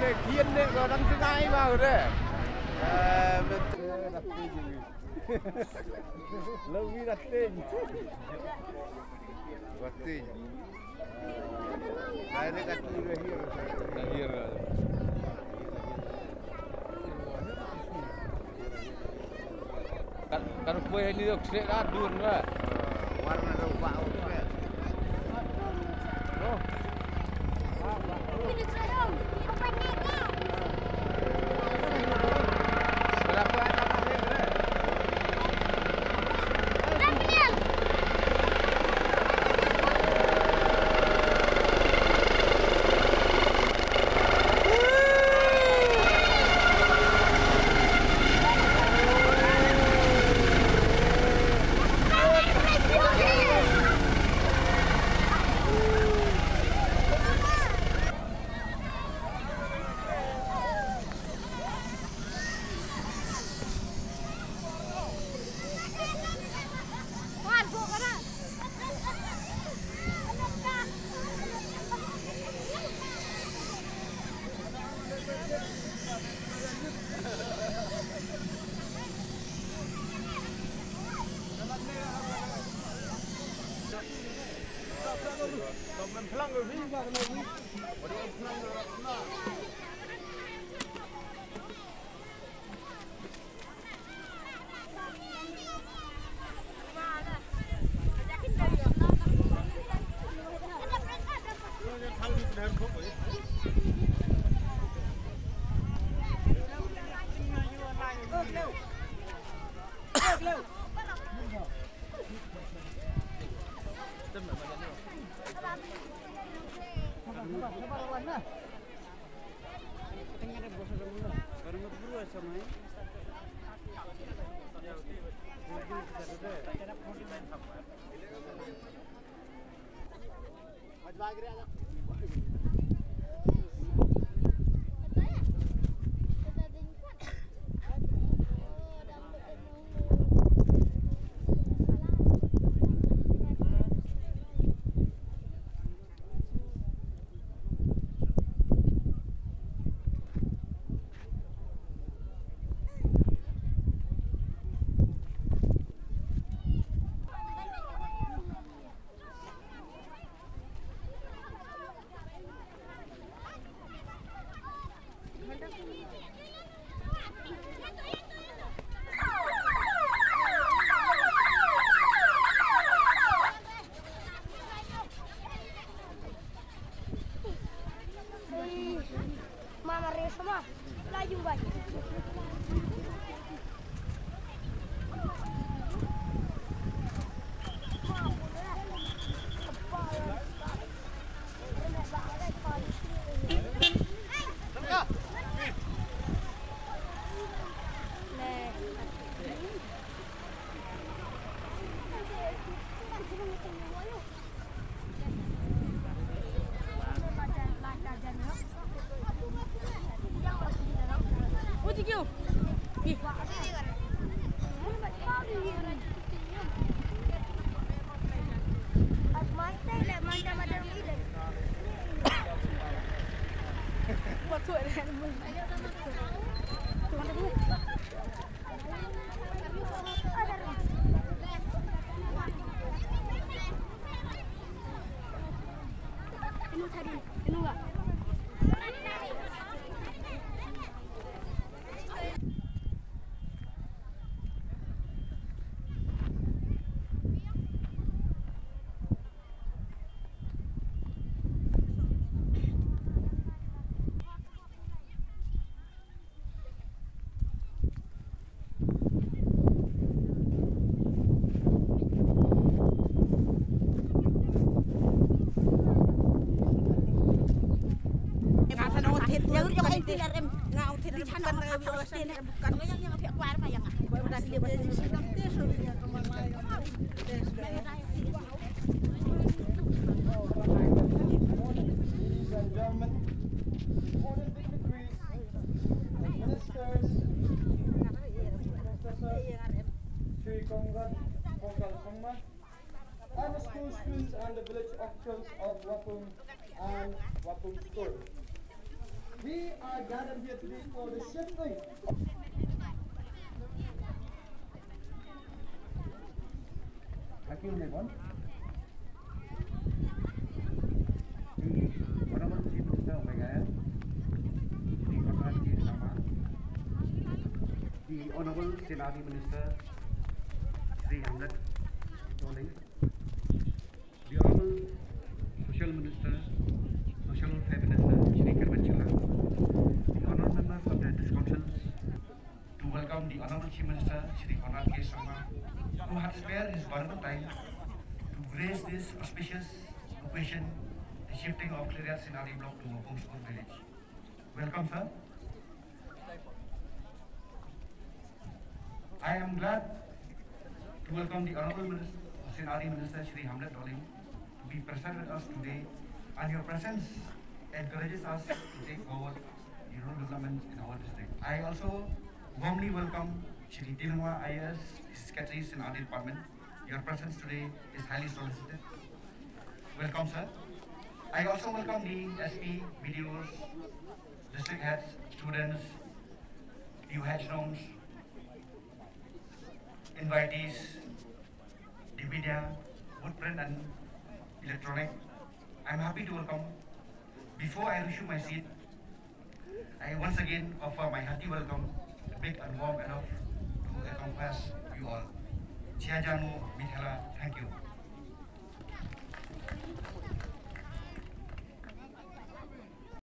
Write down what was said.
cái kiên đấy có đăng tiếng Ai vào rồi đấy. Đặt tên gì? Lâu đặt tên. Đặt tên. Saya nak kata lahir. Kan kue ini dok sih adun lah. Warna dok bau juga. Oh. Berapa anak ni? Mama Resma, laju baik. And the school students and the village officials of Wapung and Wapung School. We are gathered here today for the shifting. Thank you, everyone. The Honorable Chief Minister of Meghalaya, Shri Konrad K. Sharma, the Honorable Senati Minister, Shri Hamlet Dole, the Honorable Social Minister, Social Welfare Minister, Shri Karban Chilla, the Honorable Members of the District Councils, to welcome the Honorable Chief Minister, Shri Konrad K. Sharma, who has spared his valuable time to grace this auspicious occasion, the shifting of Cleria Sinari block to Mopung School village. Welcome, sir. I am glad to welcome the Honorable Sinari Minister Shri Hamlet Dole to be present with us today, and your presence encourages us to take forward the rural development in our district. I also warmly welcome Shri Dinwa IAS, Secretary Sinari Department. Your presence today is highly solicited. Welcome, sir. I also welcome the SP, BDOs, district heads, students, new headstones, invitees, the media, woodprint and electronic. I'm happy to welcome. Before I resume my seat, I once again offer my hearty welcome, big and warm enough to encompass you all. Chia Janu Mithela, thank you.